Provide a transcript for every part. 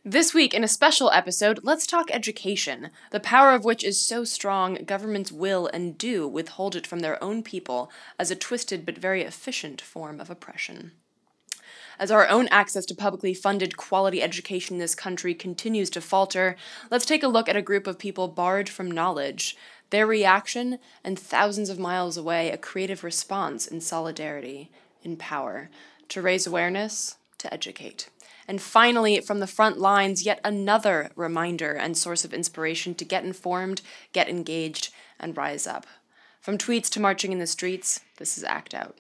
This week, in a special episode, let's talk education, the power of which is so strong governments will and do withhold it from their own people as a twisted but very efficient form of oppression. As our own access to publicly funded quality education in this country continues to falter, let's take a look at a group of people barred from knowledge, their reaction, and thousands of miles away, a creative response in solidarity, in power, to raise awareness, to educate. And finally, from the front lines, yet another reminder and source of inspiration to get informed, get engaged, and rise up. From tweets to marching in the streets, this is Act Out.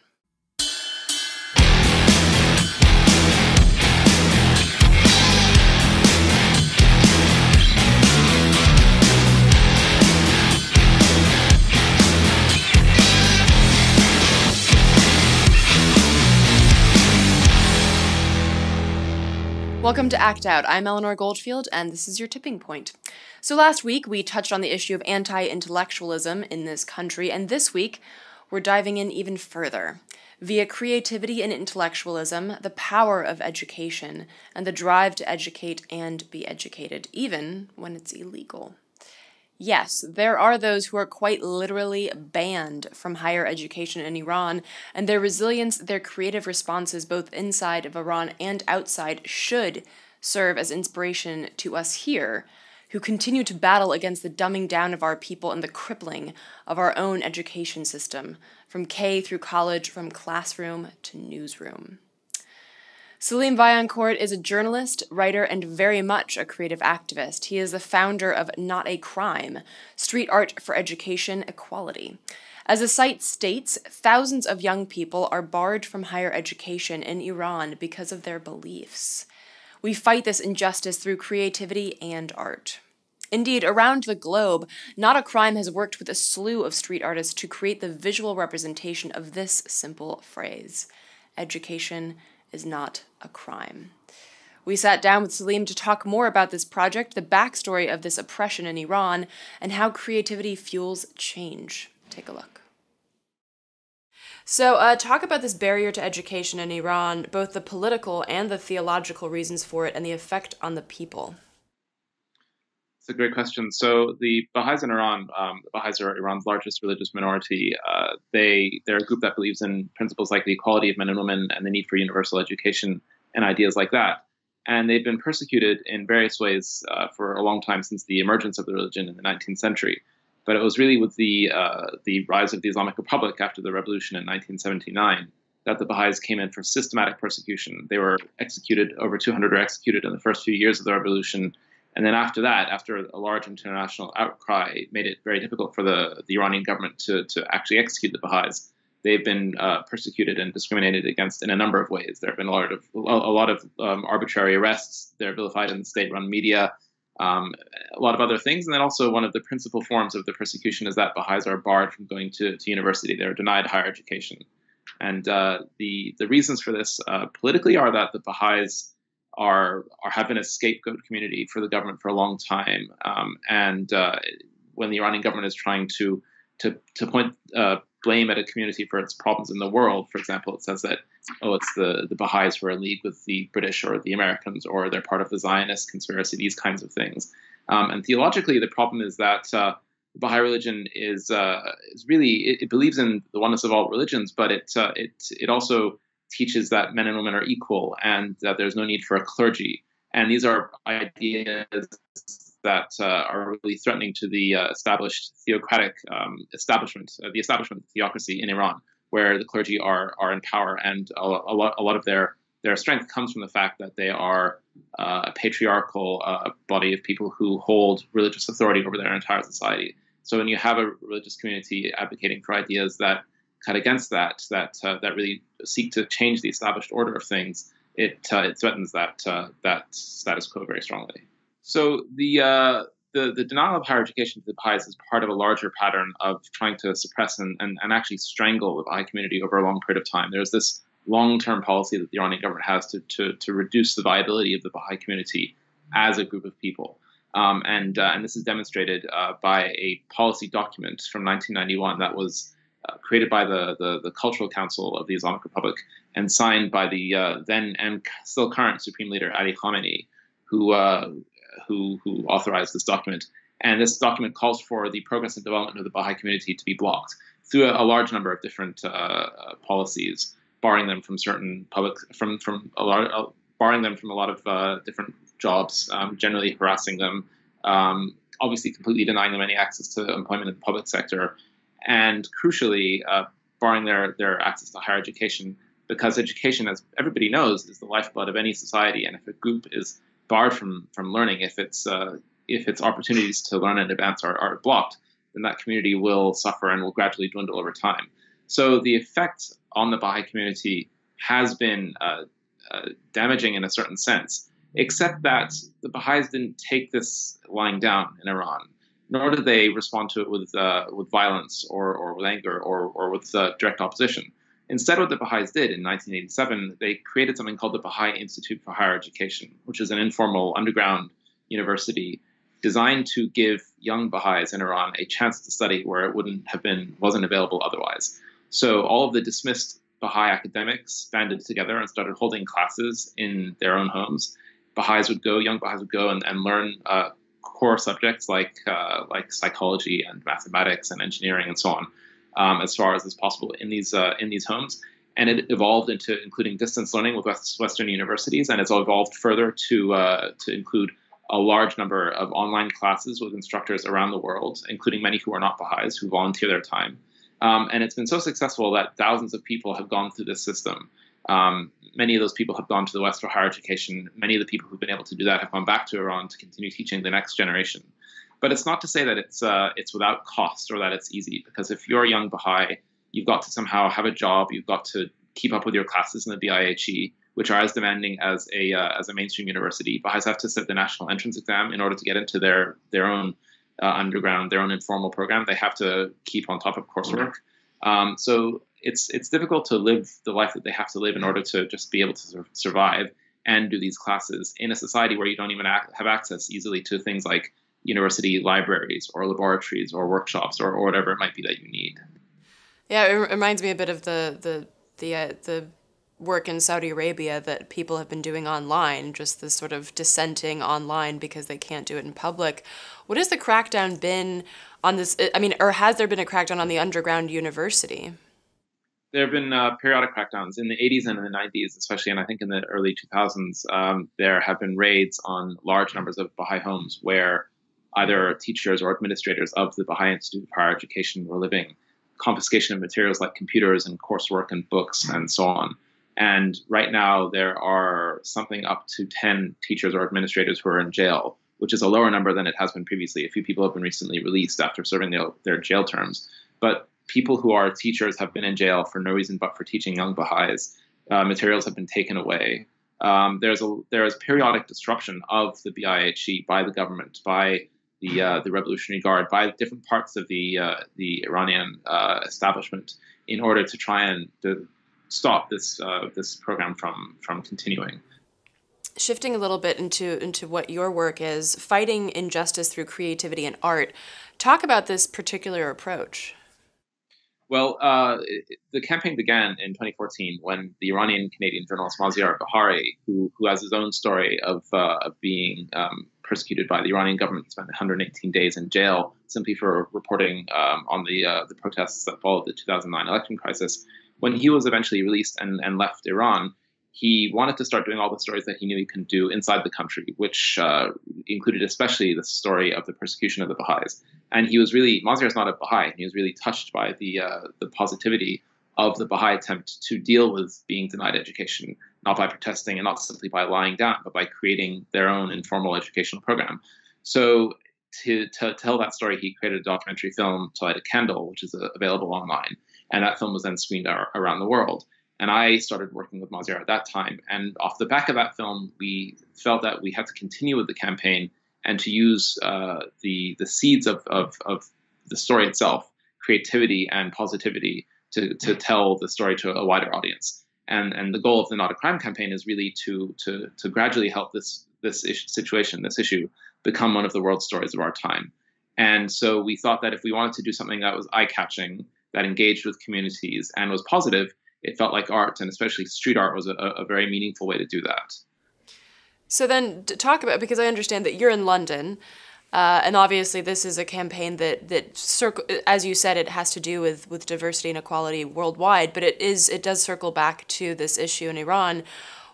Welcome to Act Out. I'm Eleanor Goldfield, and this is your tipping point. So last week, we touched on the issue of anti-intellectualism in this country, and this week, we're diving in even further. Via creativity and intellectualism, the power of education, and the drive to educate and be educated, even when it's illegal. Yes, there are those who are quite literally banned from higher education in Iran, and their resilience, their creative responses both inside of Iran and outside should serve as inspiration to us here, who continue to battle against the dumbing down of our people and the crippling of our own education system, from K through college, from classroom to newsroom. Selem Viancourt is a journalist, writer, and very much a creative activist. He is the founder of Not a Crime, Street Art for Education Equality. As the site states, thousands of young people are barred from higher education in Iran because of their beliefs. We fight this injustice through creativity and art. Indeed, around the globe, Not a Crime has worked with a slew of street artists to create the visual representation of this simple phrase: education is not a crime. We sat down with Selem to talk more about this project, the backstory of this oppression in Iran, and how creativity fuels change. Take a look. So talk about this barrier to education in Iran, both the political and the theological reasons for it, and the effect on the people. It's a great question. So the Baha'is in Iran, the Baha'is are Iran's largest religious minority. They're a group that believes in principles like the equality of men and women and the need for universal education and ideas like that. And they've been persecuted in various ways for a long time since the emergence of the religion in the 19th century. But it was really with the rise of the Islamic Republic after the revolution in 1979 that the Baha'is came in for systematic persecution. They were executed, over 200 were executed in the first few years of the revolution. And then after that, after a large international outcry made it very difficult for the Iranian government to actually execute the Baha'is, they've been persecuted and discriminated against in a number of ways. There have been a lot of arbitrary arrests. They're vilified in the state-run media, a lot of other things. And then also one of the principal forms of the persecution is that Baha'is are barred from going to university. They're denied higher education. And the reasons for this politically are that the Baha'is have been a scapegoat community for the government for a long time, and when the Iranian government is trying to point blame at a community for its problems in the world, for example, it says that it's the Baha'is who are in league with the British or the Americans, or they're part of the Zionist conspiracy, these kinds of things. And theologically, the problem is that the Baha'i religion is really it believes in the oneness of all religions, but it also teaches that men and women are equal and that there's no need for a clergy. And these are ideas that are really threatening to the established theocratic establishment, the establishment of theocracy in Iran, where the clergy are in power, and a lot of their strength comes from the fact that they are a patriarchal body of people who hold religious authority over their entire society. So when you have a religious community advocating for ideas that cut against that really seek to change the established order of things, it threatens that status quo very strongly. So the denial of higher education to the Baha'is is part of a larger pattern of trying to suppress and actually strangle the Baha'i community over a long period of time. There's this long-term policy that the Iranian government has to reduce the viability of the Baha'i community as a group of people. And this is demonstrated by a policy document from 1991 that was created by the Cultural Council of the Islamic Republic and signed by the then and still current Supreme Leader Ali Khamenei, who authorized this document. And this document calls for the progress and development of the Baha'i community to be blocked through a large number of different policies, barring them from certain barring them from a lot of different jobs, generally harassing them, obviously completely denying them any access to employment in the public sector, and crucially, barring their access to higher education, because education, as everybody knows, is the lifeblood of any society. And if a group is barred from learning, if its opportunities to learn and advance are blocked, then that community will suffer and will gradually dwindle over time. So the effect on the Baha'i community has been damaging in a certain sense, except that the Baha'is didn't take this lying down in Iran, nor did they respond to it with violence or with anger or with direct opposition. Instead, what the Baha'is did in 1987, they created something called the Baha'i Institute for Higher Education, which is an informal underground university designed to give young Baha'is in Iran a chance to study where it wasn't available otherwise. So all of the dismissed Baha'i academics banded together and started holding classes in their own homes. Young Baha'is would go and learn core subjects like psychology and mathematics and engineering and so on, as far as possible in these homes. And it evolved into including distance learning with Western universities, and it's evolved further to include a large number of online classes with instructors around the world, including many who are not Baha'is, who volunteer their time. And it's been so successful that thousands of people have gone through this system. Many of those people have gone to the West for higher education. Many of the people who've been able to do that have gone back to Iran to continue teaching the next generation. But it's not to say that it's without cost or that it's easy, because if you're a young Baha'i, you've got to somehow have a job, you've got to keep up with your classes in the BIHE, which are as demanding as a mainstream university. Baha'is have to sit the national entrance exam in order to get into their own underground, their own informal program. They have to keep on top of coursework. So it's difficult to live the life that they have to live in order to just be able to survive and do these classes in a society where you don't even have access easily to things like university libraries or laboratories or workshops or whatever it might be that you need. Yeah, it reminds me a bit of the work in Saudi Arabia that people have been doing online, just this sort of dissenting online because they can't do it in public. What has the crackdown been on this? I mean, or has there been a crackdown on the underground university? There have been periodic crackdowns in the 80s and in the 90s, especially, and I think in the early 2000s, there have been raids on large numbers of Baha'i homes where either teachers or administrators of the Baha'i Institute for Higher Education were living, confiscation of materials like computers and coursework and books and so on. And right now, there are something up to 10 teachers or administrators who are in jail, which is a lower number than it has been previously. A few people have been recently released after serving their jail terms. But people who are teachers have been in jail for no reason but for teaching young Baha'is. Materials have been taken away. There is periodic disruption of the BIHE by the government, by the Revolutionary Guard, by different parts of the Iranian establishment in order to try and stop this program from continuing. Shifting a little bit into what your work is, fighting injustice through creativity and art. Talk about this particular approach. Well, the campaign began in 2014 when the Iranian-Canadian journalist Maziar Baha'i, who has his own story of being persecuted by the Iranian government, spent 118 days in jail simply for reporting on the protests that followed the 2009 election crisis. When he was eventually released and left Iran, he wanted to start doing all the stories that he knew he could do inside the country, which included especially the story of the persecution of the Baha'is. And Maziar is not a Baha'i. He was really touched by the positivity of the Baha'i attempt to deal with being denied education, not by protesting and not simply by lying down, but by creating their own informal educational program. So to tell that story, he created a documentary film, To Light a Candle, which is available online. And that film was then screened around the world. And I started working with Maziar at that time. And off the back of that film, we felt that we had to continue with the campaign and to use the seeds of the story itself, creativity and positivity, to tell the story to a wider audience. And the goal of the Not a Crime campaign is really to gradually help this issue, become one of the world stories of our time. And so we thought that if we wanted to do something that was eye-catching, that engaged with communities and was positive, it felt like art, and especially street art, was a very meaningful way to do that. So then to talk about, because I understand that you're in London, and obviously this is a campaign that as you said, it has to do with diversity and equality worldwide, but it does circle back to this issue in Iran.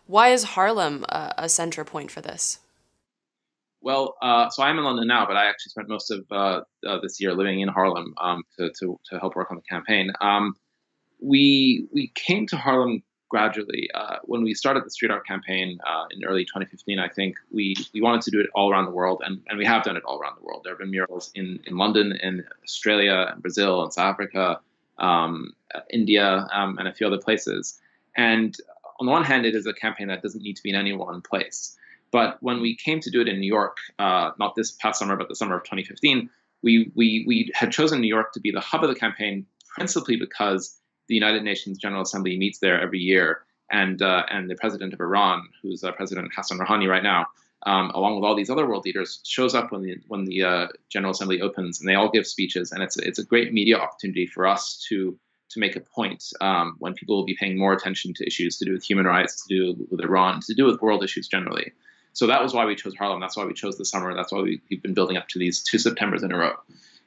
Why is Harlem a center point for this? Well, so I'm in London now, but I actually spent most of this year living in Harlem to help work on the campaign. We came to Harlem gradually. When we started the street art campaign in early 2015, I think we wanted to do it all around the world, and we have done it all around the world. There have been murals in London, in Australia, and Brazil, and South Africa, India, and a few other places. And on the one hand, it is a campaign that doesn't need to be in any one place. But when we came to do it in New York, not this past summer, but the summer of 2015, we had chosen New York to be the hub of the campaign, principally because the United Nations General Assembly meets there every year, and the president of Iran, who's President Hassan Rouhani right now, along with all these other world leaders, shows up when the General Assembly opens, and they all give speeches, and it's a great media opportunity for us to make a point when people will be paying more attention to issues to do with human rights, to do with Iran, to do with world issues generally. So that was why we chose Harlem. That's why we chose the summer. That's why we've been building up to these 2 Septembers in a row.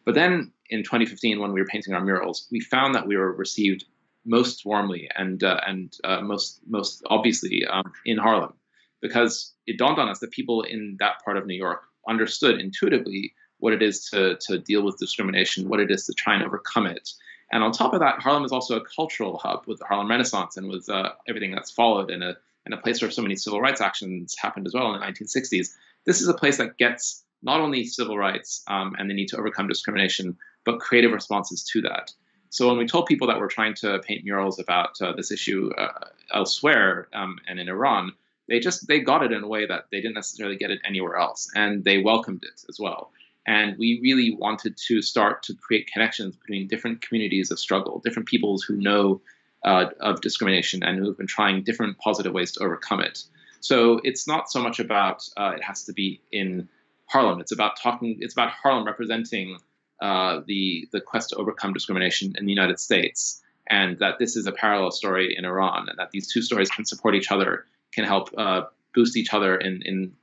But then in 2015, when we were painting our murals, we found that we were received most warmly and most obviously in Harlem, because it dawned on us that people in that part of New York understood intuitively what it is to deal with discrimination, what it is to try and overcome it. And on top of that, Harlem is also a cultural hub with the Harlem Renaissance and with everything that's followed, and a place where so many civil rights actions happened as well in the 1960s. This is a place that gets not only civil rights and the need to overcome discrimination, but creative responses to that. So when we told people that we're trying to paint murals about this issue elsewhere and in Iran, they got it in a way that they didn't necessarily get it anywhere else, and they welcomed it as well. And we really wanted to start to create connections between different communities of struggle, different peoples who know of discrimination and who have been trying different positive ways to overcome it. So it's not so much about it has to be in Harlem. It's about Harlem representing the quest to overcome discrimination in the United States, and that this is a parallel story in Iran, and that these two stories can support each other, can help boost each other in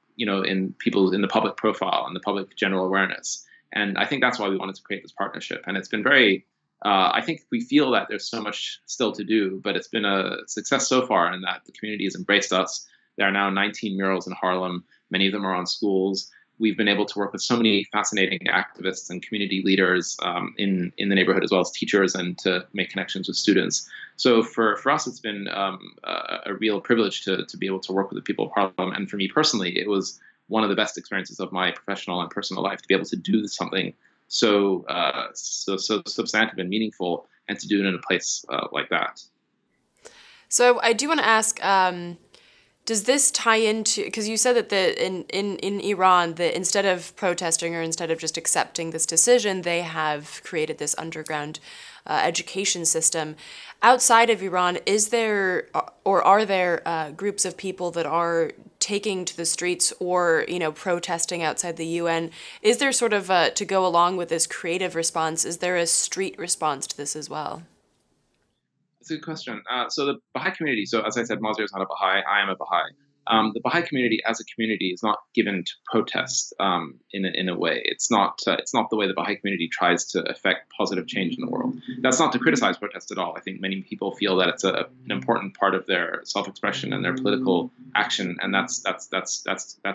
people in the public profile and the public general awareness. And I think that's why we wanted to create this partnership. And it's been very I think we feel that there's so much still to do, but it's been a success so far in that the community has embraced us. There are now 19 murals in Harlem. Many of them are on schools. We've been able to work with so many fascinating activists and community leaders in the neighborhood, as well as teachers, and to make connections with students. So for us, it's been a real privilege to be able to work with the people of Harlem. And for me personally, it was one of the best experiences of my professional and personal life to be able to do something so substantive and meaningful, and to do it in a place like that. So I do want to ask, does this tie into, because you said that in Iran, that instead of protesting or instead of just accepting this decision, they have created this underground education system. Outside of Iran, is there or are there groups of people that are taking to the streets or protesting outside the UN? Is there sort of to go along with this creative response? Is there a street response to this as well? That's a good question. So the Baha'i community, so as I said, Mazir is not a Baha'i, I am a Baha'i. The Baha'i community as a community is not given to protest in a way. It's not the way the Baha'i community tries to affect positive change in the world. That's not to criticize protest at all. I think many people feel that it's an important part of their self-expression and their political action, and that's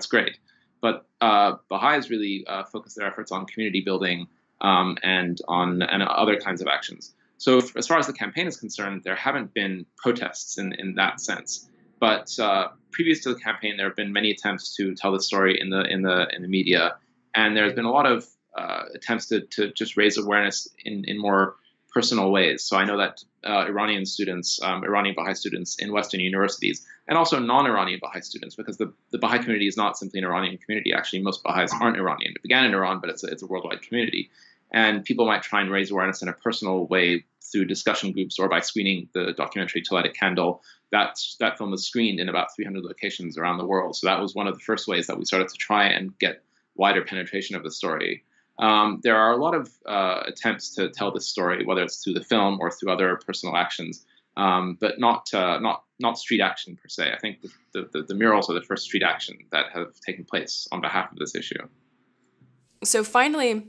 great. But Baha'is really focus their efforts on community building and other kinds of actions. So as far as the campaign is concerned, there haven't been protests in that sense. But previous to the campaign, there have been many attempts to tell the story in the media, and there's been a lot of attempts to just raise awareness in more personal ways. So I know that Iranian students, Iranian Baha'i students in Western universities, and also non-Iranian Baha'i students, because the Baha'i community is not simply an Iranian community. Actually, most Baha'is aren't Iranian. It began in Iran, but it's a worldwide community. And people might try and raise awareness in a personal way through discussion groups or by screening the documentary To Light a Candle. That film was screened in about 300 locations around the world. So that was one of the first ways that we started to try and get wider penetration of the story. There are a lot of attempts to tell this story, whether it's through the film or through other personal actions. but not street action per se. I think the murals are the first street action that have taken place on behalf of this issue. So finally,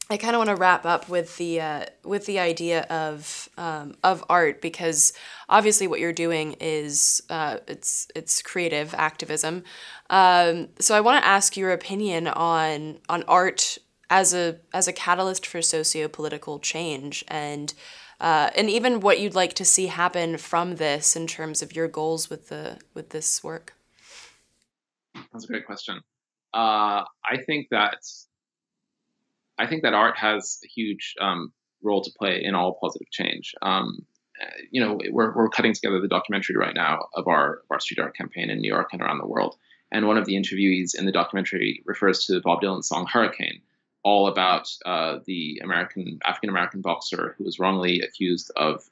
I kind of want to wrap up with the idea of art, because obviously what you're doing is it's creative activism. So I want to ask your opinion on art as a catalyst for socio-political change, and even what you'd like to see happen from this in terms of your goals with this work. That's a great question. I think that art has a huge role to play in all positive change. We're cutting together the documentary right now of our street art campaign in New York and around the world. And one of the interviewees in the documentary refers to Bob Dylan's song Hurricane, all about the African American boxer who was wrongly accused of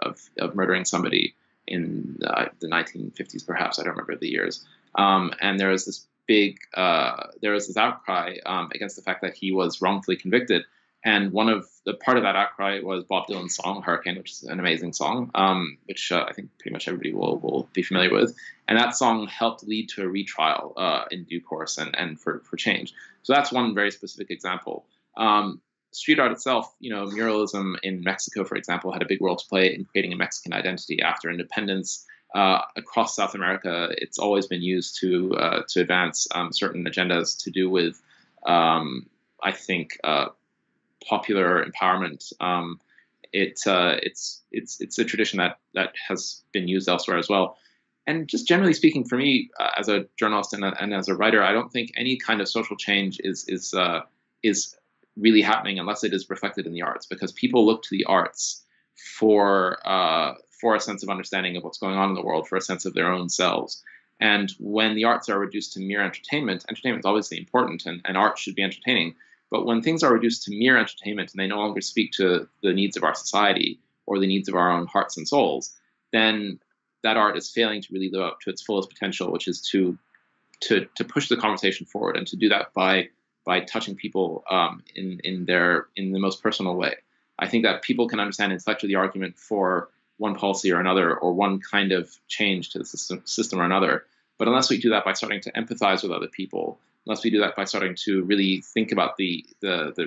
murdering somebody in the 1950s, perhaps. I don't remember the years. And there was this outcry against the fact that he was wrongfully convicted. And part of that outcry was Bob Dylan's song Hurricane, which is an amazing song, which I think pretty much everybody will be familiar with. And that song helped lead to a retrial in due course and for change. So that's one very specific example. Street art itself, muralism in Mexico, for example, had a big role to play in creating a Mexican identity after independence. Across South America, it's always been used to advance certain agendas to do with, I think, popular empowerment. It's a tradition that has been used elsewhere as well. And just generally speaking, for me, as a journalist and as a writer, I don't think any kind of social change is really happening unless it is reflected in the arts, because people look to the arts for a sense of understanding of what's going on in the world, for a sense of their own selves. And when the arts are reduced to mere entertainment is obviously important, and art should be entertaining. But when things are reduced to mere entertainment and they no longer speak to the needs of our society or the needs of our own hearts and souls, then that art is failing to really live up to its fullest potential, which is to push the conversation forward, and to do that by touching people in the most personal way. I think that people can understand intellectually the argument for one policy or another, or one kind of change to the system or another. But unless we do that by starting to empathize with other people, unless we do that by starting to really think about the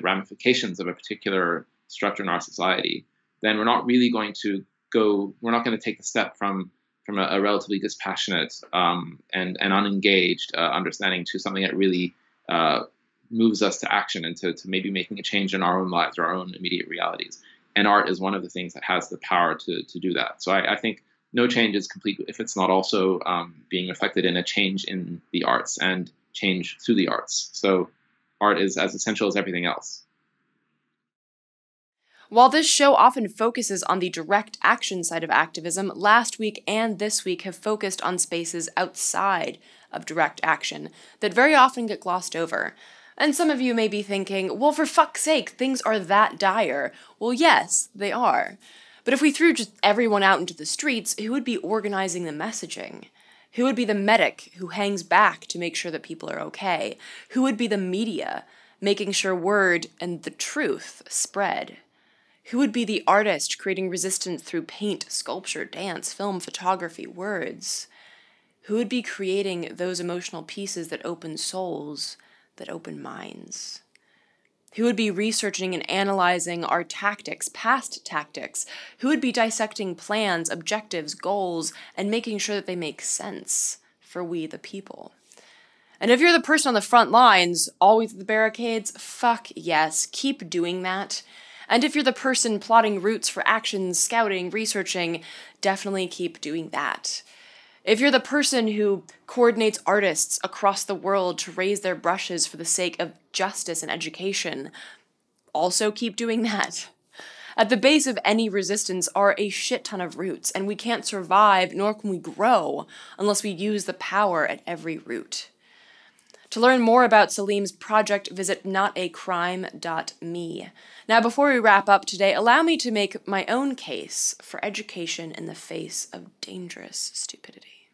ramifications of a particular structure in our society, then we're not really going to take the step from a relatively dispassionate and unengaged understanding to something that really moves us to action and to maybe making a change in our own lives or our own immediate realities. And art is one of the things that has the power to do that. So I think no change is complete if it's not also being reflected in a change in the arts and change through the arts. So art is as essential as everything else. While this show often focuses on the direct action side of activism, last week and this week have focused on spaces outside of direct action that very often get glossed over. And some of you may be thinking, well, for fuck's sake, things are that dire. Well, yes, they are. But if we threw just everyone out into the streets, who would be organizing the messaging? Who would be the medic who hangs back to make sure that people are okay? Who would be the media, making sure word and the truth spread? Who would be the artist creating resistance through paint, sculpture, dance, film, photography, words? Who would be creating those emotional pieces that open souls, that open minds? Who would be researching and analyzing our tactics, past tactics? Who would be dissecting plans, objectives, goals, and making sure that they make sense for we the people? And if you're the person on the front lines, always at the barricades, fuck yes, keep doing that. And if you're the person plotting routes for actions, scouting, researching, definitely keep doing that. If you're the person who coordinates artists across the world to raise their brushes for the sake of justice and education, also keep doing that. At the base of any resistance are a shit ton of roots, and we can't survive nor can we grow unless we use the power at every root. To learn more about Selem's project, visit notacrime.me. Now, before we wrap up today, allow me to make my own case for education in the face of dangerous stupidity.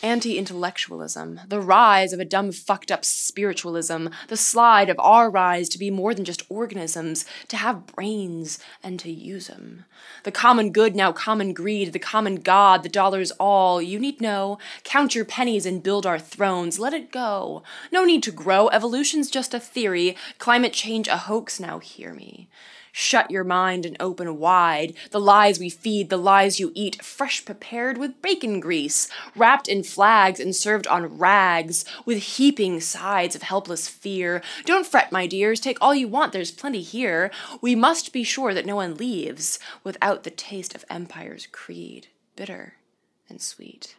Anti-intellectualism, the rise of a dumb fucked up spiritualism, the slide of our rise to be more than just organisms, to have brains and to use 'em. The common good, now common greed, the common god, the dollar's all you need know. Count your pennies and build our thrones, let it go. No need to grow, evolution's just a theory, climate change a hoax, now hear me. Shut your mind and open wide. The lies we feed, the lies you eat, fresh prepared with bacon grease, wrapped in flags and served on rags, with heaping sides of helpless fear. Don't fret, my dears, take all you want, there's plenty here. We must be sure that no one leaves without the taste of empire's creed, bitter and sweet.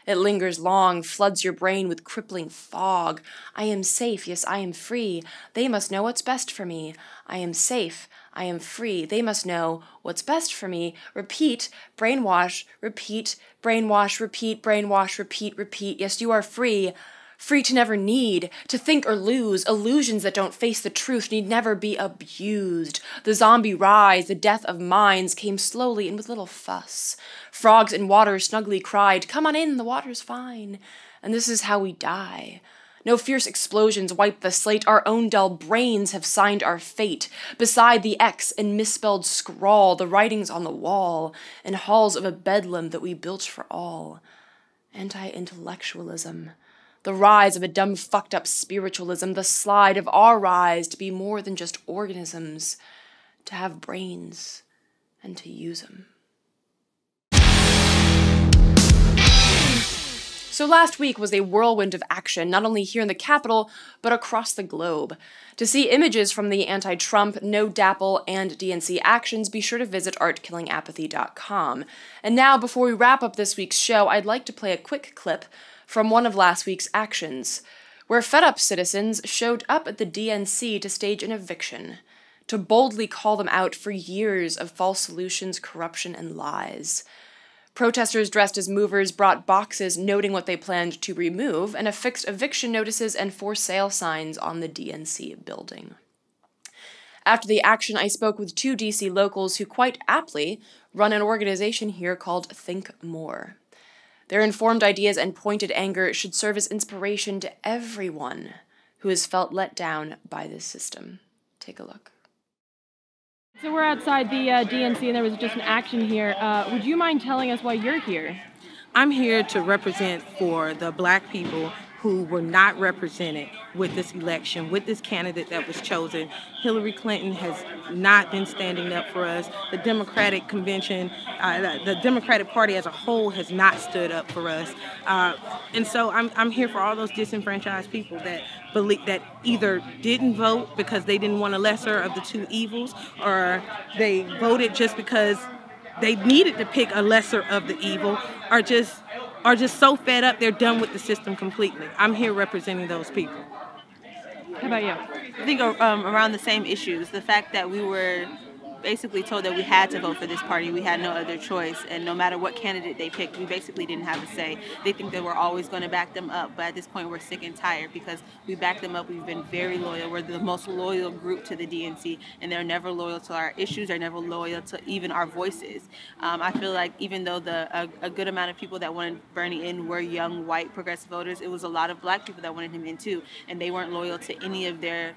It lingers long, floods your brain with crippling fog. I am safe, yes, I am free. They must know what's best for me. I am safe, I am free. They must know what's best for me. Repeat, brainwash, repeat, brainwash, repeat, brainwash, repeat, repeat. Yes, you are free. Free to never need, to think or lose. Illusions that don't face the truth need never be abused. The zombie rise, the death of minds came slowly and with little fuss. Frogs in water snugly cried, "Come on in, the water's fine." And this is how we die. No fierce explosions wipe the slate, our own dull brains have signed our fate. Beside the X in misspelled scrawl, the writings on the wall, in halls of a bedlam that we built for all. Anti-intellectualism. The rise of a dumb fucked up spiritualism, the slide of our rise to be more than just organisms, to have brains and to use them. So last week was a whirlwind of action, not only here in the Capitol, but across the globe. To see images from the anti-Trump, no DAPL, and DNC actions, be sure to visit Artkillingapathy.com. And now, before we wrap up this week's show, I'd like to play a quick clip from one of last week's actions, where fed-up citizens showed up at the DNC to stage an eviction, to boldly call them out for years of false solutions, corruption, and lies. Protesters dressed as movers brought boxes noting what they planned to remove and affixed eviction notices and for sale signs on the DNC building. After the action, I spoke with two DC locals who quite aptly run an organization here called Think More. Their informed ideas and pointed anger should serve as inspiration to everyone who has felt let down by this system. Take a look. So we're outside the DNC and there was just an action here. Would you mind telling us why you're here? I'm here to represent for the Black people who were not represented with this election, with this candidate that was chosen. Hillary Clinton has not been standing up for us. The Democratic Convention, the Democratic Party as a whole has not stood up for us. And so I'm here for all those disenfranchised people that believe that either didn't vote because they didn't want a lesser of the two evils, or they voted just because they needed to pick a lesser of the evil, or just so fed up they're done with the system completely. I'm here representing those people. How about you? I think around the same issues. The fact that we were basically told that we had to vote for this party, we had no other choice, and no matter what candidate they picked, we basically didn't have a say. They think that we're always going to back them up, but at this point we're sick and tired because we backed them up. We've been very loyal. We're the most loyal group to the DNC, and they're never loyal to our issues. They're never loyal to even our voices. I feel like even though a good amount of people that wanted Bernie in were young, white, progressive voters, it was a lot of Black people that wanted him in too, and they weren't loyal to any of their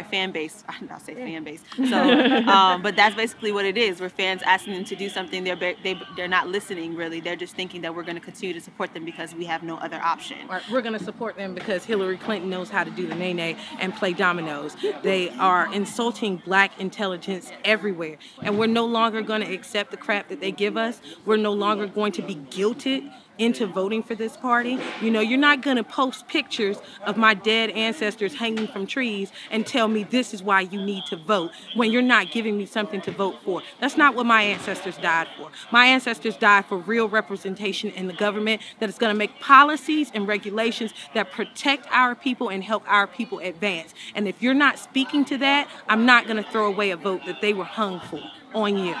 fan base. I'll say fan base. So, but that's basically what it is. We're fans asking them to do something. They're not listening, really. They're just thinking that we're going to continue to support them because we have no other option. Right. We're going to support them because Hillary Clinton knows how to do the nay-nay and play dominoes. They are insulting Black intelligence everywhere. And we're no longer going to accept the crap that they give us. We're no longer going to be guilted into voting for this party. You know, you're not going to post pictures of my dead ancestors hanging from trees and tell me this is why you need to vote when you're not giving me something to vote for. That's not what my ancestors died for. My ancestors died for real representation in the government that is going to make policies and regulations that protect our people and help our people advance. And if you're not speaking to that, I'm not going to throw away a vote that they were hung for on you.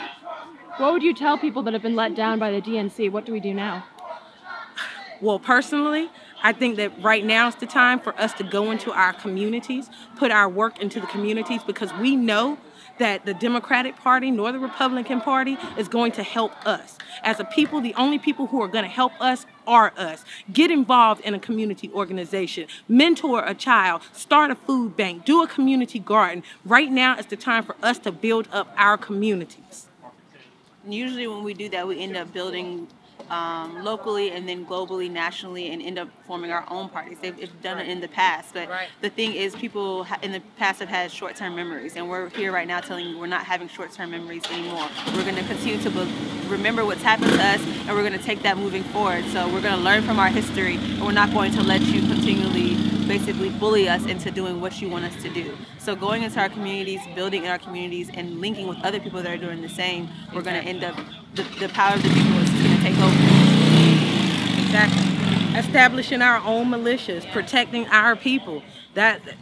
What would you tell people that have been let down by the DNC? What do we do now? Well, personally, I think that right now is the time for us to go into our communities, put our work into the communities, because we know that the Democratic Party nor the Republican Party is going to help us. As a people, the only people who are going to help us are us. Get involved in a community organization, mentor a child, start a food bank, do a community garden. Right now is the time for us to build up our communities. Usually when we do that, we end up building locally and then globally, nationally, and end up forming our own parties. They've done it in the past, but the thing is, people in the past have had short-term memories, and we're here right now telling you we're not having short-term memories anymore. We're going to continue to remember what's happened to us, and we're going to take that moving forward. So we're going to learn from our history, and we're not going to let you continually basically bully us into doing what you want us to do. So going into our communities, building in our communities, and linking with other people that are doing the same, we're going to end up, the power of the people is going to take over. Exactly. Establishing our own militias, protecting our people,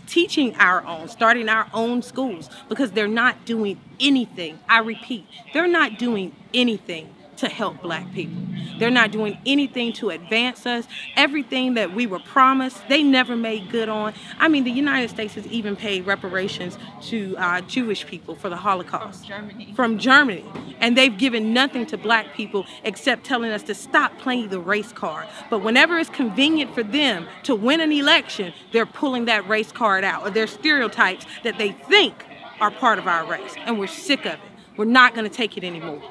teaching our own, starting our own schools, because they're not doing anything. I repeat, they're not doing anything to help Black people. They're not doing anything to advance us. Everything that we were promised, they never made good on. I mean, the United States has even paid reparations to Jewish people for the Holocaust. From Germany. And they've given nothing to Black people except telling us to stop playing the race card. But whenever it's convenient for them to win an election, they're pulling that race card out, or their stereotypes that they think are part of our race. And we're sick of it. We're not going to take it anymore.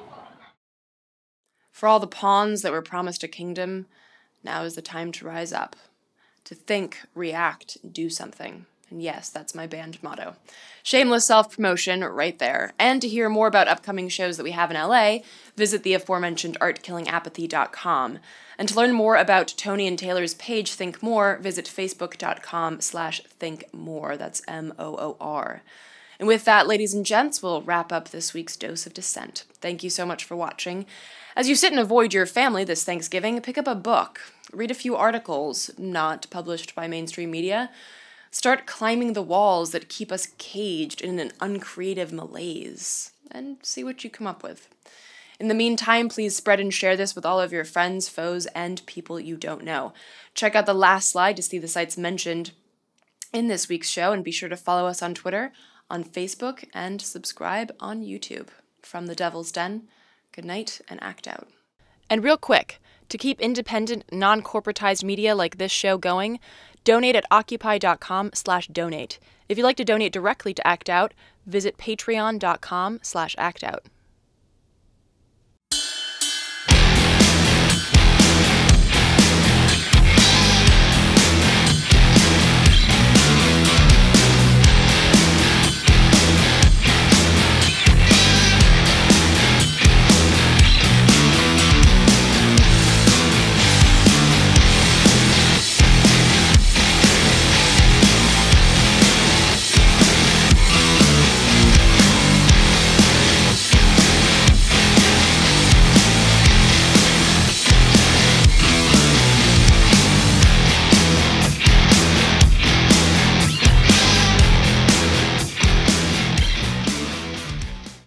For all the pawns that were promised a kingdom, now is the time to rise up. To think, react, do something. And yes, that's my band motto. Shameless self-promotion right there. And to hear more about upcoming shows that we have in LA, visit the aforementioned artkillingapathy.com. And to learn more about Tony and Taylor's page Think More, visit facebook.com/thinkmore. That's MOOR. And with that, ladies and gents, we'll wrap up this week's Dose of Dissent. Thank you so much for watching. As you sit and avoid your family this Thanksgiving, pick up a book, read a few articles not published by mainstream media, start climbing the walls that keep us caged in an uncreative malaise, and see what you come up with. In the meantime, please spread and share this with all of your friends, foes, and people you don't know. Check out the last slide to see the sites mentioned in this week's show, and be sure to follow us on Twitter, on Facebook, and subscribe on YouTube. From the Devil's Den, good night and act out. And real quick, to keep independent, non-corporatized media like this show going, donate at Occupy.com/donate. If you'd like to donate directly to Act Out, visit Patreon.com/actout.